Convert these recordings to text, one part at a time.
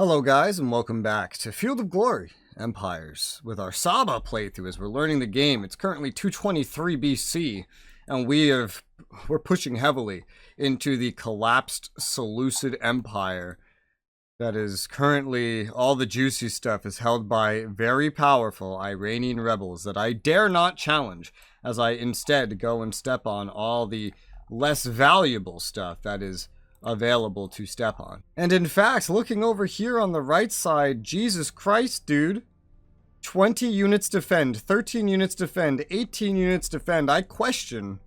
Hello guys and welcome back to Field of Glory Empires with our Saba playthrough as we're learning the game. It's currently 223 BC and we're pushing heavily into the collapsed Seleucid Empire that is currently, all the juicy stuff is held by very powerful Iranian rebels that I dare not challenge, as I instead go and step on all the less valuable stuff that is available to step on. And in fact, looking over here on the right side, Jesus Christ, dude. 20 units defend, 13 units defend, 18 units defend. I question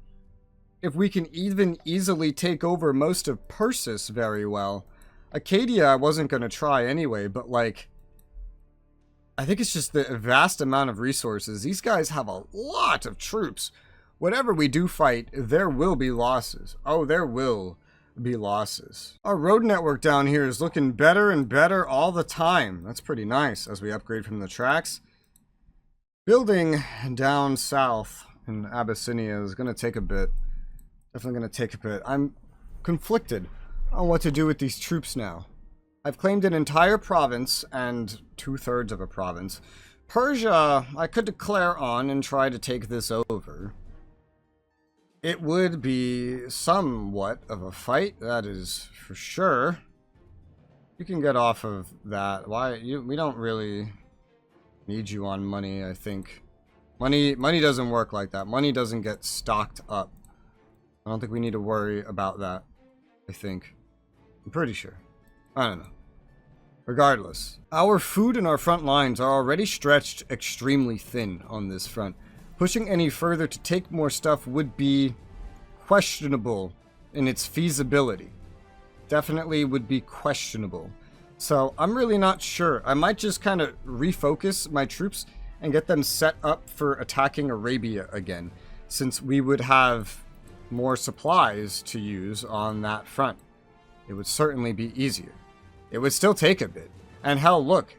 if we can even easily take over most of Persis very well. Acadia I wasn't going to try anyway, but like, I think it's just the vast amount of resources. These guys have a lot of troops. Whatever we do fight, there will be losses. Oh, there will be losses. Our road network down here is looking better and better all the time. That's pretty nice as we upgrade from the tracks. Building down south in Abyssinia is going to take a bit. Definitely going to take a bit. I'm conflicted on what to do with these troops now. I've claimed an entire province and 2/3 of a province. Persia, I could declare on and try to take this over. It would be somewhat of a fight, that is for sure. You can get off of that. We don't really need you on money, I think. Money doesn't work like that. Money doesn't get stocked up. I don't think we need to worry about that, I think. I'm pretty sure. I don't know. Regardless, our food and our front lines are already stretched extremely thin on this front. Pushing any further to take more stuff would be questionable in its feasibility. Definitely would be questionable. So I'm really not sure. I might just kind of refocus my troops and get them set up for attacking Arabia again, since we would have more supplies to use on that front. It would certainly be easier. It would still take a bit. And hell, look,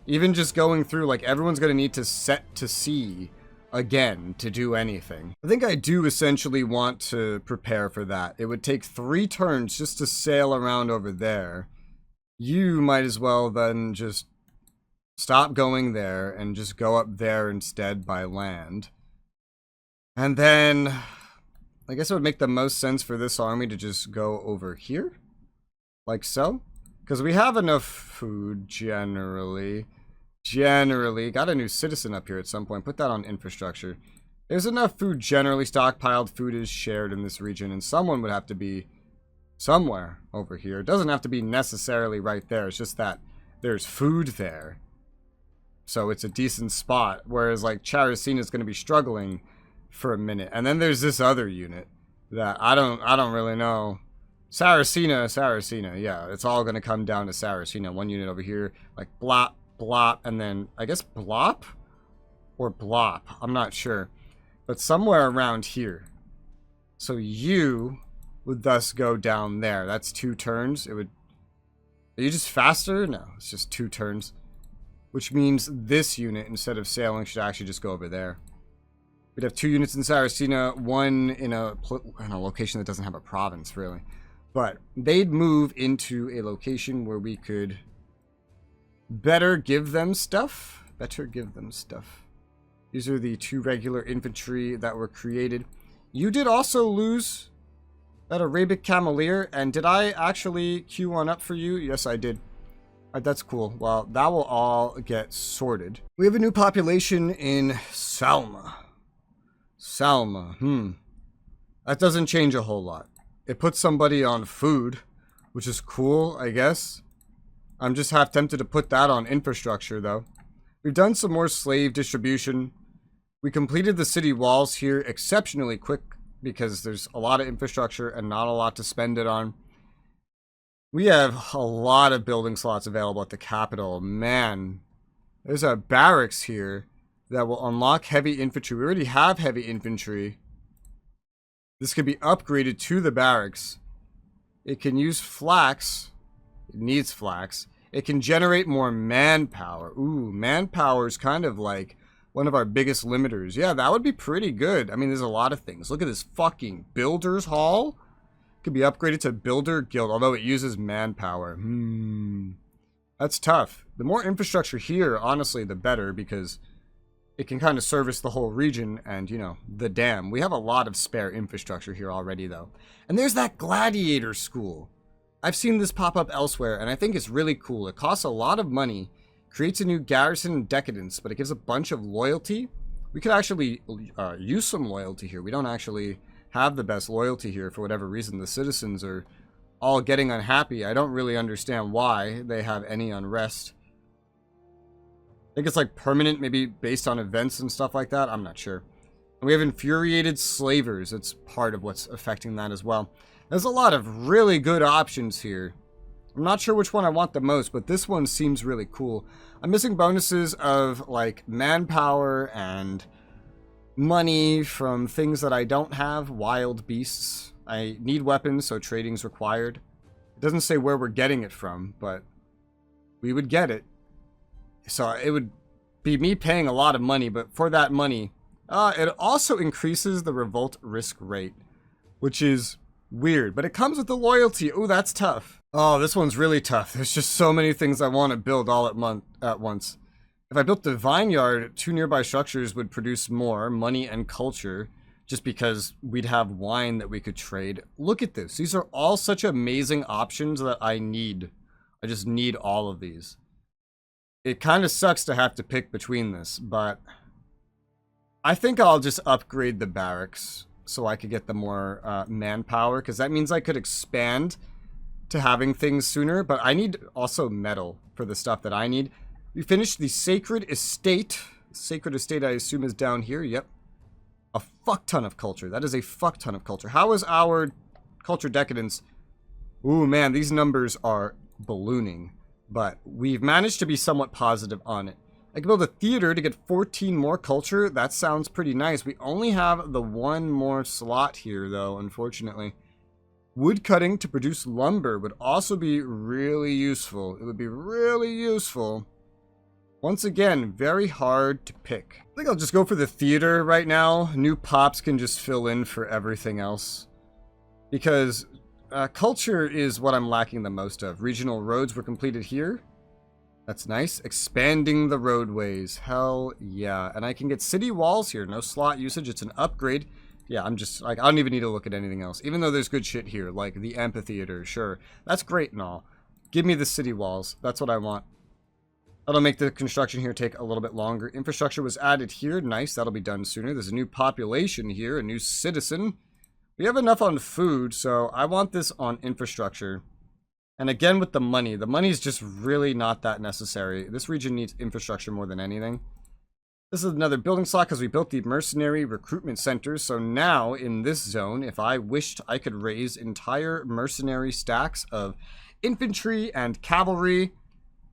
even just going through, like, everyone's going to need to set to sea again to do anything. I think I do essentially want to prepare for that. It would take 3 turns just to sail around over there. You might as well then just stop going there and just go up there instead by land. And then I guess it would make the most sense for this army to just go over here, like so, because we have enough food generally. Got a new citizen up here at some point. Put that on infrastructure. There's enough food generally stockpiled. Food is shared in this region, and someone would have to be somewhere over here. It doesn't have to be necessarily right there. It's just that there's food there, so it's a decent spot. Whereas like Characina is going to be struggling for a minute, and then there's this other unit that I don't really know. Saracina. Yeah, it's all going to come down to Saracina. One unit over here, like blop. Blop, and then I guess blop or blop, I'm not sure, but somewhere around here. So you would thus go down there. That's 2 turns. It would. Are you just faster? No, it's just 2 turns, which means this unit, instead of sailing, should actually just go over there. We'd have 2 units in Saracina, 1 in a location that doesn't have a province really, but they'd move into a location where we could better give them stuff. These are the 2 regular infantry that were created. You did also lose that Arabic Cameleer, and did I actually queue one up for you? Yes, I did. That's cool. Well, that will all get sorted. We have a new population in Salma. That doesn't change a whole lot. It puts somebody on food, which is cool, I guess. I'm just half tempted to put that on infrastructure, though. We've done some more slave distribution. We completed the city walls here exceptionally quick because there's a lot of infrastructure and not a lot to spend it on. We have a lot of building slots available at the capital. Man, there's a barracks here that will unlock heavy infantry. We already have heavy infantry. This could be upgraded to the barracks. It can use flax. It needs flax. It can generate more manpower. Ooh, manpower is kind of like one of our biggest limiters. Yeah, that would be pretty good. I mean, there's a lot of things. Look at this fucking Builder's Hall. Could be upgraded to Builder Guild, although it uses manpower. That's tough. The more infrastructure here, honestly, the better, because it can kind of service the whole region and, you know, the dam. We have a lot of spare infrastructure here already, though. And there's that gladiator school. I've seen this pop up elsewhere, and I think it's really cool. It costs a lot of money, creates a new garrison in Decadence, but it gives a bunch of loyalty. We could actually use some loyalty here. We don't actually have the best loyalty here for whatever reason. The citizens are all getting unhappy. I don't really understand why they have any unrest. I think it's like permanent, maybe based on events and stuff like that. I'm not sure. And we have infuriated slavers. It's part of what's affecting that as well. There's a lot of really good options here. I'm not sure which one I want the most, but this one seems really cool. I'm missing bonuses of like manpower and money from things that I don't have. Wild beasts. I need weapons, so trading's required. It doesn't say where we're getting it from, but we would get it. So it would be me paying a lot of money, but for that money, it also increases the revolt risk rate, which is weird, but it comes with the loyalty. Oh, that's tough. Oh, this one's really tough. There's just so many things I want to build all at once. If I built the vineyard, 2 nearby structures would produce more money and culture, just because we'd have wine that we could trade. Look at this. These are all such amazing options that I need. I just need all of these. It kind of sucks to have to pick between this, but I think I'll just upgrade the barracks so I could get the more manpower, because that means I could expand to having things sooner, but I need also metal for the stuff that I need. We finished the Sacred Estate. Sacred Estate, I assume, is down here. Yep. A fuck ton of culture. That is a fuck ton of culture. How is our culture decadence? Ooh, man, these numbers are ballooning. But we've managed to be somewhat positive on it. I can build a theater to get 14 more culture. That sounds pretty nice. We only have the 1 more slot here, though, unfortunately. Wood cutting to produce lumber would also be really useful. It would be really useful. Once again, very hard to pick. I think I'll just go for the theater right now. New pops can just fill in for everything else. Because culture is what I'm lacking the most of. Regional roads were completed here. That's nice. Expanding the roadways. Hell yeah. And I can get city walls here. No slot usage. It's an upgrade. Yeah, I'm just, like, I don't even need to look at anything else. Even though there's good shit here, like the amphitheater, sure. That's great and all. Give me the city walls. That's what I want. That'll make the construction here take a little bit longer. Infrastructure was added here. Nice, that'll be done sooner. There's a new population here, a new citizen. We have enough on food, so I want this on infrastructure. And again with the money. The money is just really not that necessary. This region needs infrastructure more than anything. This is another building slot because we built the mercenary recruitment center. So now in this zone, if I wished, I could raise entire mercenary stacks of infantry and cavalry.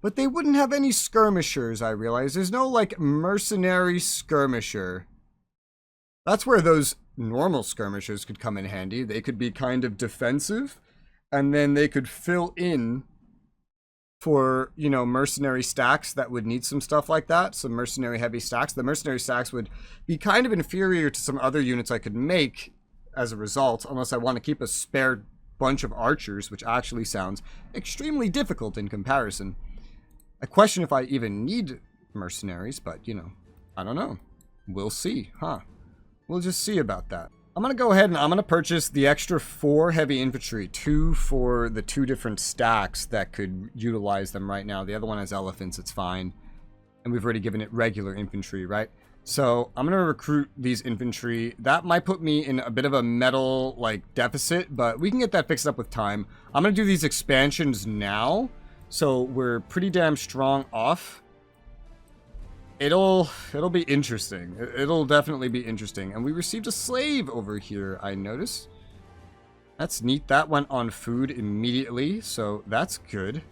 But they wouldn't have any skirmishers, I realize. There's no, like, mercenary skirmisher. That's where those normal skirmishers could come in handy. They could be kind of defensive, and then they could fill in for, you know, mercenary stacks that would need some stuff like that. Some mercenary heavy stacks. The mercenary stacks would be kind of inferior to some other units I could make as a result, unless I want to keep a spare bunch of archers, which actually sounds extremely difficult in comparison. I question if I even need mercenaries, but, you know, I don't know. We'll see, huh? We'll just see about that. I'm going to go ahead and I'm going to purchase the extra 4 heavy infantry. 2 for the 2 different stacks that could utilize them right now. The other one has elephants, it's fine. And we've already given it regular infantry, right? So I'm going to recruit these infantry. That might put me in a bit of a metal, like, deficit, but we can get that fixed up with time. I'm going to do these expansions now. So we're pretty damn strong off. It'll be interesting. It'll definitely be interesting. And we received a slave over here, I noticed. That's neat. That went on food immediately, so that's good.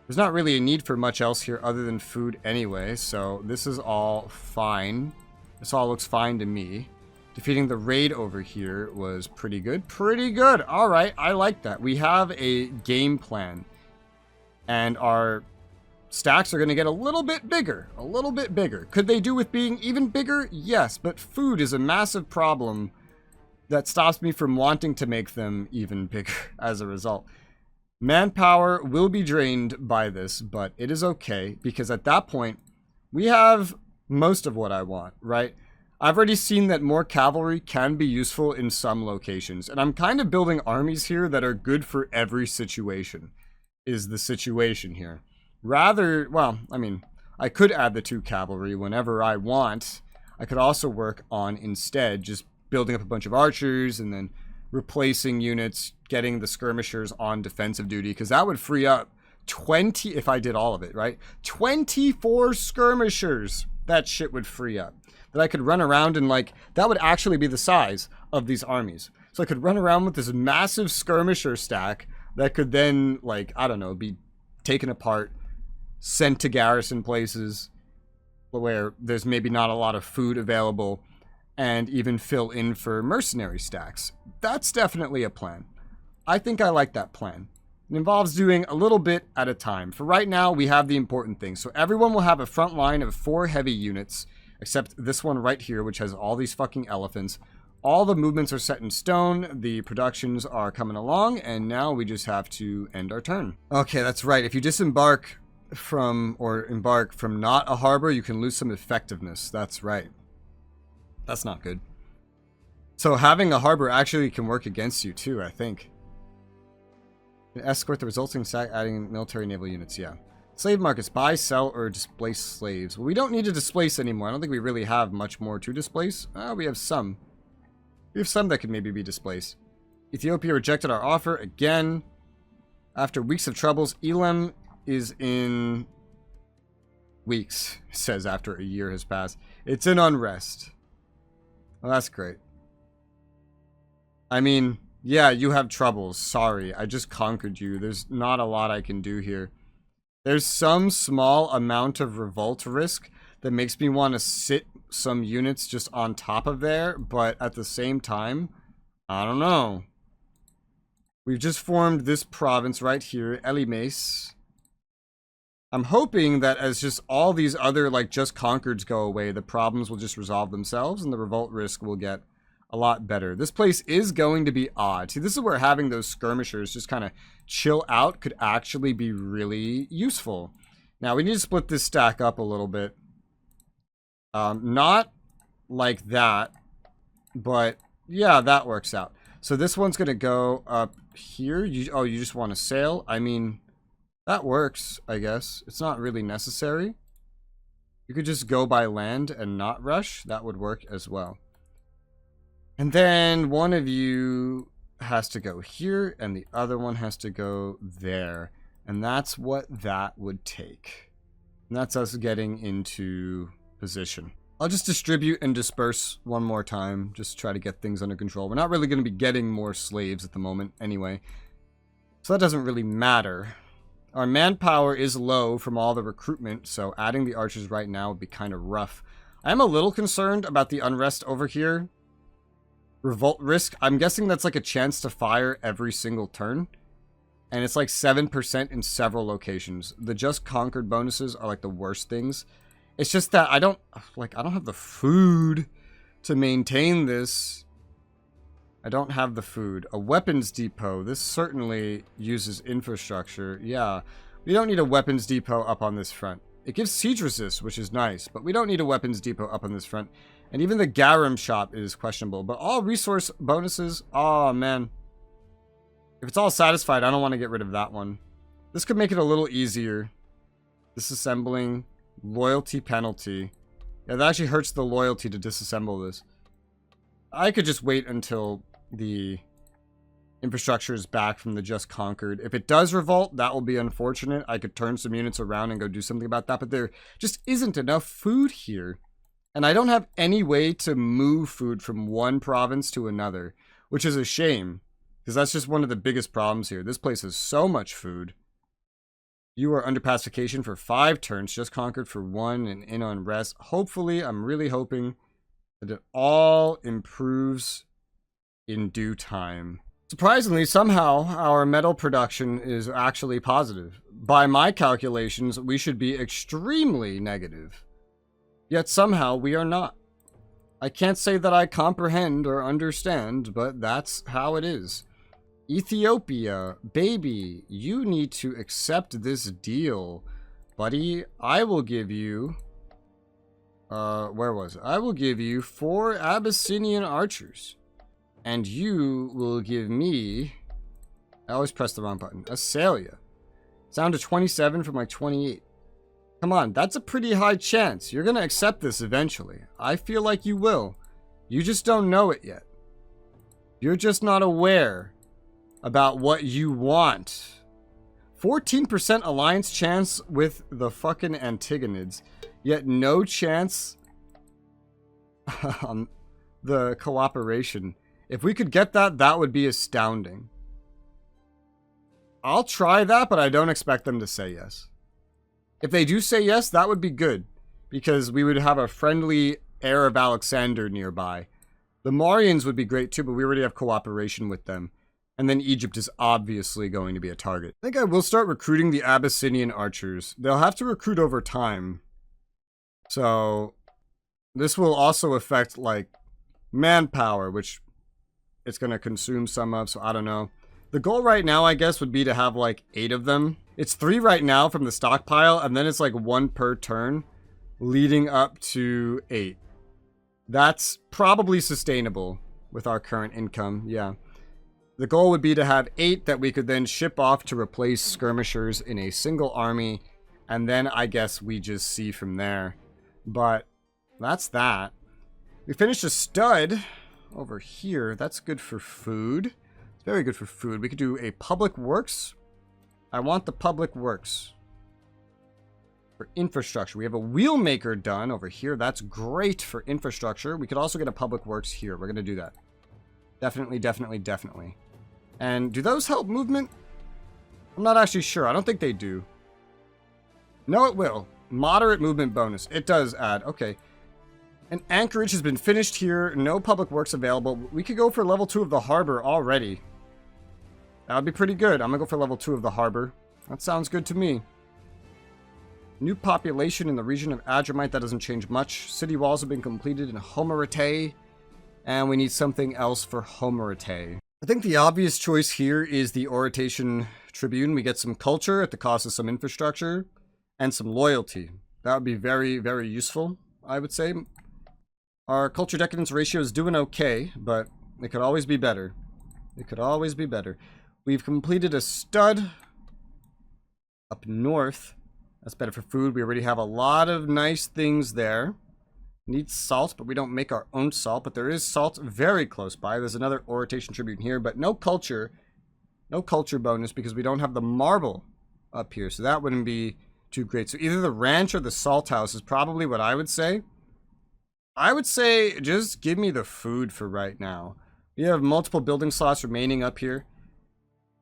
There's not really a need for much else here other than food anyway, so this is all fine. This all looks fine to me. Defeating the raid over here was pretty good. Pretty good. All right, I like that. We have a game plan. And our stacks are going to get a little bit bigger. A little bit bigger. Could they do with being even bigger? Yes, but food is a massive problem that stops me from wanting to make them even bigger as a result. Manpower will be drained by this, but it is okay, because at that point, we have most of what I want, right? I've already seen that more cavalry can be useful in some locations, and I'm kind of building armies here that are good for every situation, is the situation here. Rather, well, I mean, I could add the 2 cavalry whenever I want. I could also work on, instead, just building up a bunch of archers and then replacing units, getting the skirmishers on defensive duty, because that would free up 20, if I did all of it, right? 24 skirmishers that shit would free up. That I could run around and, like, that would actually be the size of these armies. So I could run around with this massive skirmisher stack that could then, like, I don't know, be taken apart, sent to garrison places where there's maybe not a lot of food available, and even fill in for mercenary stacks. That's definitely a plan. I think I like that plan. It involves doing a little bit at a time. For right now, we have the important things. So everyone will have a front line of 4 heavy units, except this one right here, which has all these fucking elephants. All the movements are set in stone, the productions are coming along, and now we just have to end our turn. Okay, that's right. If you disembark from, or embark from not a harbor, you can lose some effectiveness. That's right. That's not good. So having a harbor actually can work against you too, I think. Escort the resulting sack, adding military naval units, yeah. Slave markets, buy, sell, or displace slaves. Well, we don't need to displace anymore. I don't think we really have much more to displace. We have some. We have some that could maybe be displaced. Ethiopia rejected our offer again. After weeks of troubles, Elam is in... weeks, it says after a year has passed. It's in unrest. Well, that's great. I mean, yeah, you have troubles. Sorry, I just conquered you. There's not a lot I can do here. There's some small amount of revolt risk that makes me want to sit some units just on top of there, but at the same time, I don't know. We've just formed this province right here, Elimes. I'm hoping that as just all these other, like, just conquereds go away, the problems will just resolve themselves and the revolt risk will get a lot better. This place is going to be odd. See, this is where having those skirmishers just kind of chill out could actually be really useful. Now, we need to split this stack up a little bit. Not like that, but yeah, that works out. So this one's going to go up here. Oh, you just want to sail? I mean, that works, I guess. It's not really necessary. You could just go by land and not rush. That would work as well. And then one of you has to go here, and the other one has to go there. And that's what that would take. And that's us getting into position. I'll just distribute and disperse one more time. Just try to get things under control. We're not really going to be getting more slaves at the moment anyway. So that doesn't really matter. Our manpower is low from all the recruitment, so adding the archers right now would be kind of rough. I'm a little concerned about the unrest over here. Revolt risk, I'm guessing that's like a chance to fire every single turn. And it's like 7% in several locations. The just conquered bonuses are like the worst things. It's just that I don't have the food to maintain this. I don't have the food. A weapons depot. This certainly uses infrastructure. Yeah, we don't need a weapons depot up on this front. It gives siege resist, which is nice, but we don't need a weapons depot up on this front. And even the garum shop is questionable. But all resource bonuses, oh man. If it's all satisfied, I don't want to get rid of that one. This could make it a little easier. Disassembling, loyalty penalty. Yeah, that actually hurts the loyalty to disassemble this. I could just wait until the infrastructure is back from the just conquered. If it does revolt, that will be unfortunate. I could turn some units around and go do something about that, but there just isn't enough food here. And I don't have any way to move food from one province to another, which is a shame, because that's just one of the biggest problems here. This place has so much food. You are under pacification for 5 turns, just conquered for 1, and in on rest. Hopefully, I'm really hoping that it all improves in due time. Surprisingly, somehow, our metal production is actually positive. By my calculations, we should be extremely negative. Yet somehow we are not. I can't say that I comprehend or understand, but that's how it is. Ethiopia, baby, you need to accept this deal, buddy. I will give you... where was it? I will give you 4 Abyssinian archers. And you will give me... I always press the wrong button. Asalia. It's down to 27 from like 28. Come on, that's a pretty high chance. You're going to accept this eventually. I feel like you will. You just don't know it yet. You're just not aware about what you want. 14% alliance chance with the fucking Antagonids. Yet no chance on the cooperation. If we could get that, that would be astounding. I'll try that, but I don't expect them to say yes. If they do say yes, that would be good. Because we would have a friendly heir of Alexander nearby. The Marians would be great too, but we already have cooperation with them. And then Egypt is obviously going to be a target. I think I will start recruiting the Abyssinian archers. They'll have to recruit over time. So, this will also affect, like, manpower, which it's going to consume some of, so I don't know. The goal right now, I guess, would be to have, like, 8 of them. It's 3 right now from the stockpile, and then it's, like, 1 per turn, leading up to 8. That's probably sustainable with our current income, yeah. The goal would be to have 8 that we could then ship off to replace skirmishers in a single army, and then I guess we just see from there. But that's that. We finished a stud over here. That's good for food. It's very good for food. We could do a public works. I want the public works. For infrastructure, we have a wheel maker done over here. That's great for infrastructure. We could also get a public works here. We're going to do that. Definitely, definitely, definitely. And do those help movement? I'm not actually sure. I don't think they do. No, it will. Moderate movement bonus. It does add. Okay. An anchorage has been finished here. No public works available. We could go for level 2 of the harbor already. That would be pretty good. I'm going to go for level 2 of the harbor. That sounds good to me. New population in the region of Adramite. That doesn't change much. City walls have been completed in Homerite. And we need something else for Homerite. I think the obvious choice here is the Orientation Tribune. We get some culture at the cost of some infrastructure. And some loyalty. That would be very, very useful, I would say. Our culture decadence ratio is doing okay, but it could always be better. It could always be better. We've completed a stud up north. That's better for food. We already have a lot of nice things there. Need salt, but we don't make our own salt. But there is salt very close by. There's another Orientation Tribune here, but no culture. No culture bonus because we don't have the marble up here. So that wouldn't be too great. So either the ranch or the salt house is probably what I would say. I would say just give me the food for right now. We have multiple building slots remaining up here.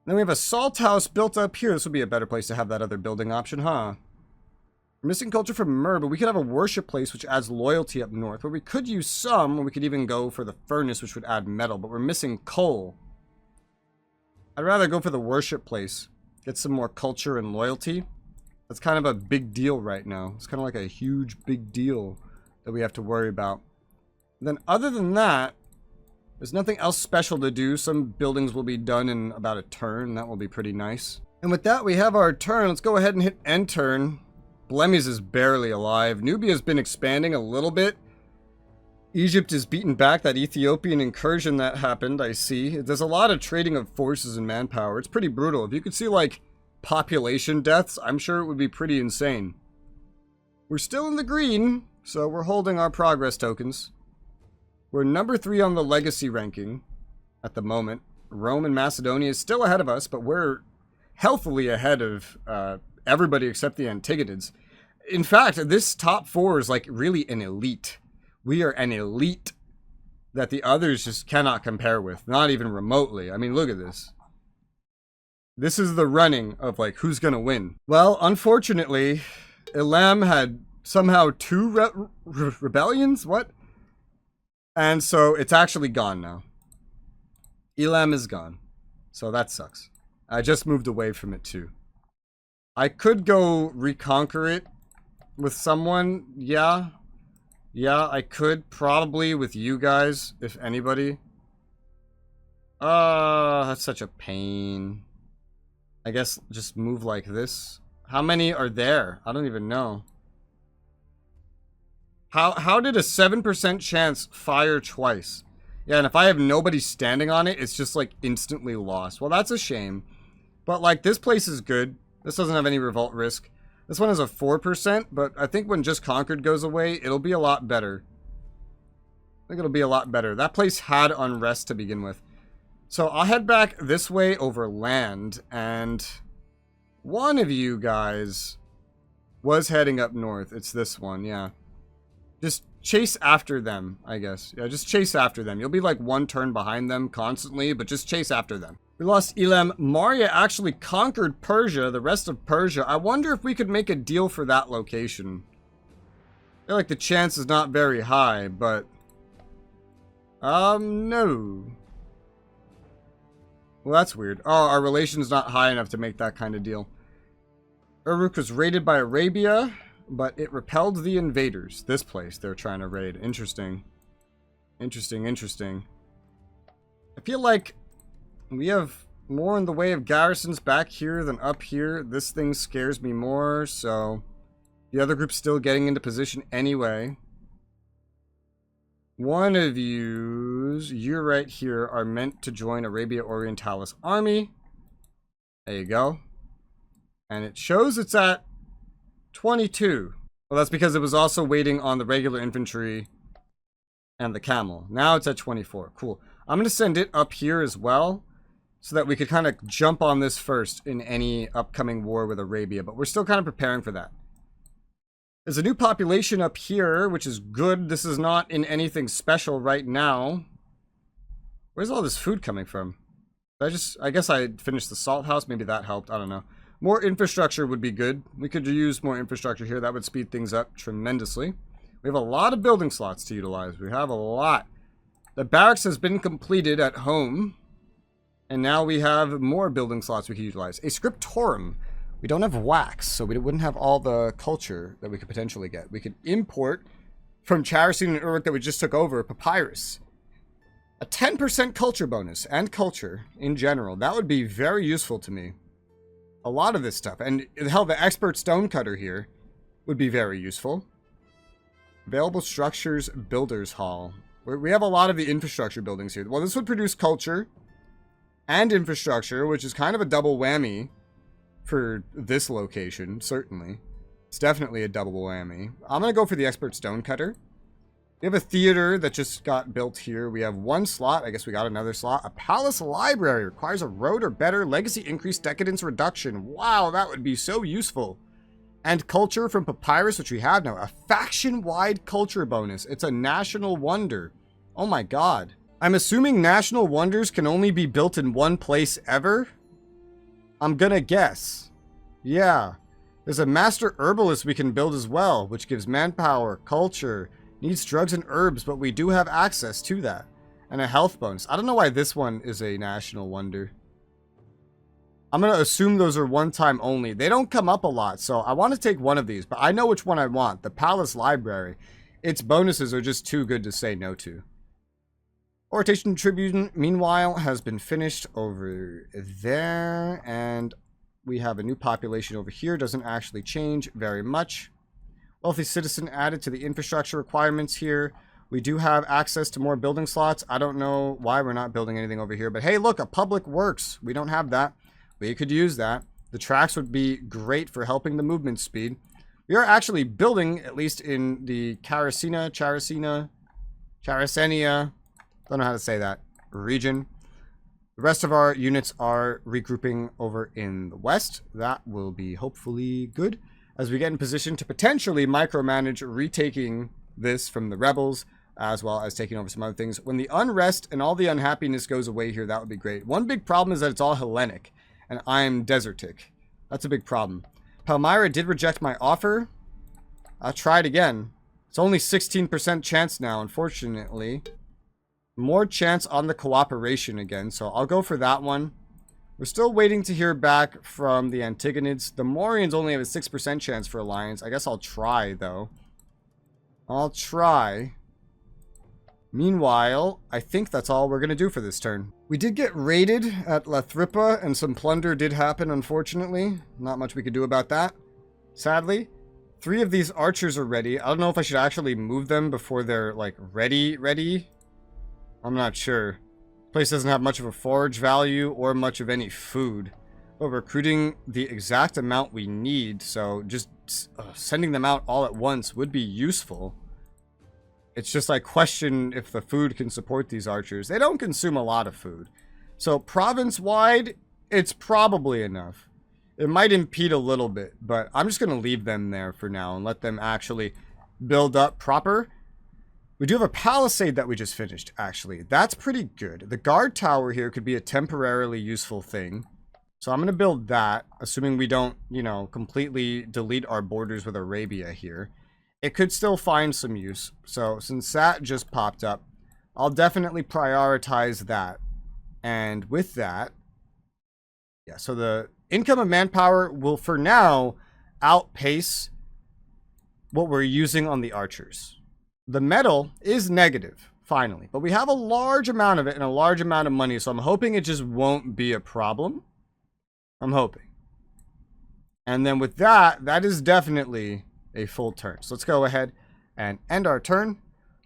Then we have a salt house built up here. This would be a better place to have that other building option, huh? We're missing culture from Myrrh, but we could have a worship place which adds loyalty up north. But we could use some, or we could even go for the furnace which would add metal. But we're missing coal. I'd rather go for the worship place. Get some more culture and loyalty. That's kind of a big deal right now. It's kind of like a huge big deal that we have to worry about. And then other than that, there's nothing else special to do. Some buildings will be done in about a turn. That will be pretty nice. And with that, we have our turn. Let's go ahead and hit end turn. Blemies is barely alive. Nubia's been expanding a little bit. Egypt is beaten back. That Ethiopian incursion that happened, I see. There's a lot of trading of forces and manpower. It's pretty brutal. If you could see, like, population deaths, I'm sure it would be pretty insane. We're still in the green, so we're holding our progress tokens. We're number 3 on the legacy ranking at the moment. Rome and Macedonia is still ahead of us, but we're healthily ahead of everybody except the Antagonids. In fact, this top 4 is like really an elite. We are an elite that the others just cannot compare with, not even remotely. I mean, look at this. This is the running of, like, who's gonna win. Well, unfortunately, Elam had somehow 2 rebellions? What? And so it's actually gone now. Elam is gone. So that sucks. I just moved away from it too. I could go reconquer it with someone. Yeah. Yeah, I could. Probably with you guys, if anybody. That's such a pain. I guess just move like this. How many are there? I don't even know. How did a 7% chance fire twice? Yeah, and if I have nobody standing on it, it's just like instantly lost. Well, that's a shame. But like this place is good. This doesn't have any revolt risk. This one has a 4%, but I think when Just Conquered goes away, it'll be a lot better. I think it'll be a lot better. That place had unrest to begin with. So I'll head back this way over land, and one of you guys was heading up north. It's this one, yeah. Just chase after them, I guess. Yeah, just chase after them. You'll be like one turn behind them constantly, but just chase after them. We lost Elam. Maria actually conquered Persia, the rest of Persia. I wonder if we could make a deal for that location. I feel like the chance is not very high, but... no. Well, that's weird. Oh, our relation's not high enough to make that kind of deal. Uruk was raided by Arabia, but it repelled the invaders. This place they're trying to raid. Interesting. Interesting, interesting. I feel like we have more in the way of garrisons back here than up here. This thing scares me more, so... The other group's still getting into position anyway. One of you're right here, are meant to join Arabia Orientalis army. There you go. And it shows it's at 22. Well, that's because it was also waiting on the regular infantry and the camel. Now it's at 24. Cool. I'm going to send it up here as well, so that we could kind of jump on this first in any upcoming war with Arabia. But we're still kind of preparing for that. There's a new population up here, which is good. This is not in anything special right now. Where's all this food coming from? I guess I finished the salt house. Maybe that helped. I don't know. More infrastructure would be good. We could use more infrastructure here. That would speed things up tremendously. We have a lot of building slots to utilize. We have a lot. The barracks has been completed at home. And now we have more building slots we can utilize. A scriptorum. We don't have wax, so we wouldn't have all the culture that we could potentially get. We could import from Characene and Uruk that we just took over, papyrus. A 10% culture bonus, and culture in general. That would be very useful to me. A lot of this stuff. And hell, the expert stonecutter here would be very useful. Available structures, builders hall. We have a lot of the infrastructure buildings here. Well, this would produce culture and infrastructure, which is kind of a double whammy. For this location, certainly. It's definitely a double whammy. I'm going to go for the expert stonecutter. We have a theater that just got built here. We have one slot. I guess we got another slot. A palace library requires a road or better. Legacy increase, decadence reduction. Wow, that would be so useful. And culture from papyrus, which we have now. A faction-wide culture bonus. It's a national wonder. Oh my god. I'm assuming national wonders can only be built in one place ever? I'm gonna guess. Yeah. There's a master herbalist we can build as well, which gives manpower, culture, needs drugs and herbs, but we do have access to that. And a health bonus. I don't know why this one is a national wonder. I'm gonna assume those are one time only. They don't come up a lot, so I want to take one of these, but I know which one I want. The Palace Library. Its bonuses are just too good to say no to. Orientation Tribune, meanwhile, has been finished over there, and we have a new population over here. Doesn't actually change very much. Wealthy citizen added to the infrastructure requirements here. We do have access to more building slots. I don't know why we're not building anything over here, but hey, look, a public works. We don't have that. We could use that. The tracks would be great for helping the movement speed. We are actually building, at least in the Characenia, don't know how to say that, region. The rest of our units are regrouping over in the west. That will be hopefully good as we get in position to potentially micromanage retaking this from the rebels, as well as taking over some other things. When the unrest and all the unhappiness goes away here, that would be great. One big problem is that it's all Hellenic, and I'm Desertic. That's a big problem. Palmyra did reject my offer. I'll try it again. It's only 16% chance now, unfortunately. More chance on the cooperation again, so I'll go for that one. We're still waiting to hear back from the Antigonids. The Mauryans only have a 6% chance for alliance. I guess I'll try, though. I'll try. Meanwhile, I think that's all we're going to do for this turn. We did get raided at La Thrippa, and some plunder did happen, unfortunately. Not much we could do about that, sadly. 3 of these archers are ready. I don't know if I should actually move them before they're, like, ready. I'm not sure. Place doesn't have much of a forage value or much of any food. But recruiting the exact amount we need, so just sending them out all at once would be useful. It's just I question if the food can support these archers. They don't consume a lot of food. So province-wide, it's probably enough. It might impede a little bit, but I'm just going to leave them there for now and let them actually build up proper. We do have a palisade that we just finished, actually. That's pretty good. The guard tower here could be a temporarily useful thing. So I'm going to build that, assuming we don't, you know, completely delete our borders with Arabia here. It could still find some use. So since that just popped up, I'll definitely prioritize that. And with that, yeah, so the income of manpower will, for now, outpace what we're using on the archers. The metal is negative, finally. But we have a large amount of it and a large amount of money, so I'm hoping it just won't be a problem. I'm hoping. And then with that, that is definitely a full turn. So let's go ahead and end our turn.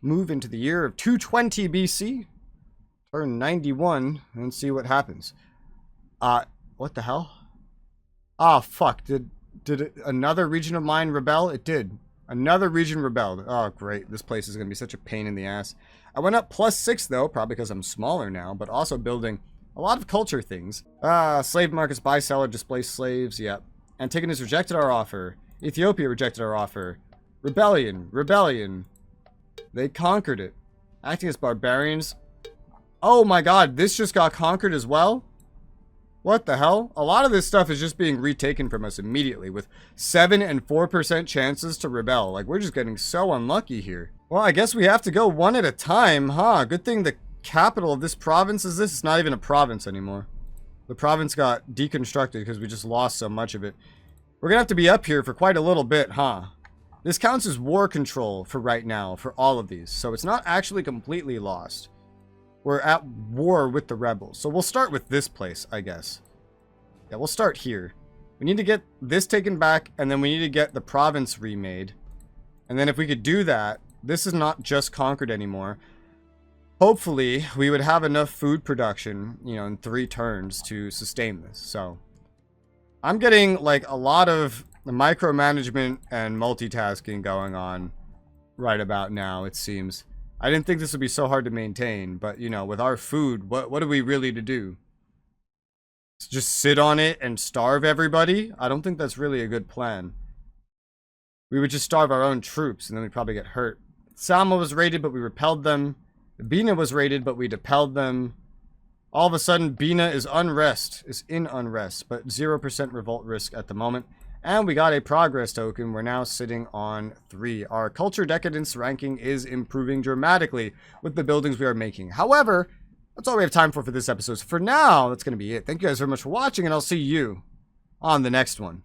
Move into the year of 220 BC. Turn 91 and see what happens. What the hell? Ah, fuck. Did another region of mine rebel? It did. Another region rebelled. Oh, great. This place is going to be such a pain in the ass. I went up +6, though, probably because I'm smaller now, but also building a lot of culture things. Slave markets, buy, seller, displaced slaves. Yep. Antigonus rejected our offer. Ethiopia rejected our offer. Rebellion. They conquered it. Acting as barbarians. Oh my god, this just got conquered as well? What the hell? A lot of this stuff is just being retaken from us immediately with 7 and 4% chances to rebel. Like, we're just getting so unlucky here. Well, I guess we have to go one at a time, huh? Good thing the capital of this province is this. It's not even a province anymore. The province got deconstructed because we just lost so much of it. We're gonna have to be up here for quite a little bit, huh? This counts as war control for right now, for all of these. So it's not actually completely lost. We're at war with the rebels. So we'll start with this place, I guess. Yeah, we'll start here. We need to get this taken back, and then we need to get the province remade. And then if we could do that, this is not just conquered anymore. Hopefully, we would have enough food production, you know, in 3 turns to sustain this. So, I'm getting, like, a lot of micromanagement and multitasking going on right about now, it seems. I didn't think this would be so hard to maintain, but, you know, with our food, what are we really to do? Just sit on it and starve everybody? I don't think that's really a good plan. We would just starve our own troops, and then we'd probably get hurt. Sama was raided, but we repelled them. Bina was raided, but we depelled them. All of a sudden, Bina is in unrest, but 0% revolt risk at the moment. And we got a progress token. We're now sitting on 3. Our culture decadence ranking is improving dramatically with the buildings we are making. However, that's all we have time for this episode. So for now, that's going to be it. Thank you guys very much for watching, and I'll see you on the next one.